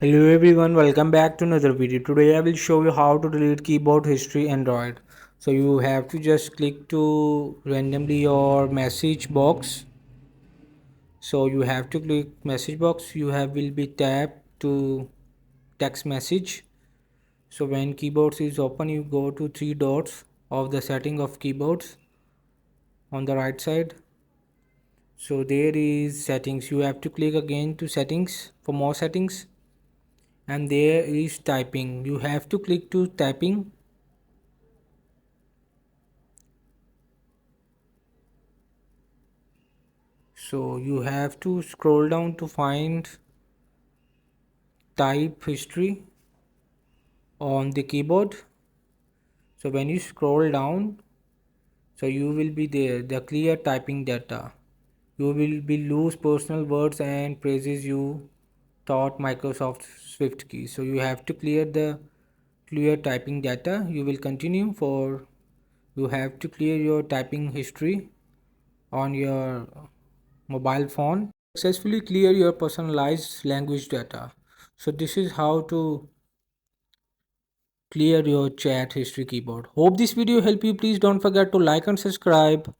Hello everyone, welcome back to another video. Today I will show you how to delete keyboard history Android. So you have to just click to randomly your message box. So you have to click message box. You have will be tapped to text message. So when keyboards is open, you go to three dots of the setting of keyboards on the right side. So there is settings. You have to click again to settings for more settings, and there is typing. You have to click to typing. So you have to scroll down to find type history on the keyboard. So when you scroll down, so you will be there the clear typing data. You will be lose personal words and phrases you taught Microsoft Swift key. So you have to clear typing data. You will continue for you have to clear your typing history on your mobile phone. Successfully clear your personalized language data. So this is how to clear your chat history keyboard. Hope this video help you. Please don't forget to like and subscribe.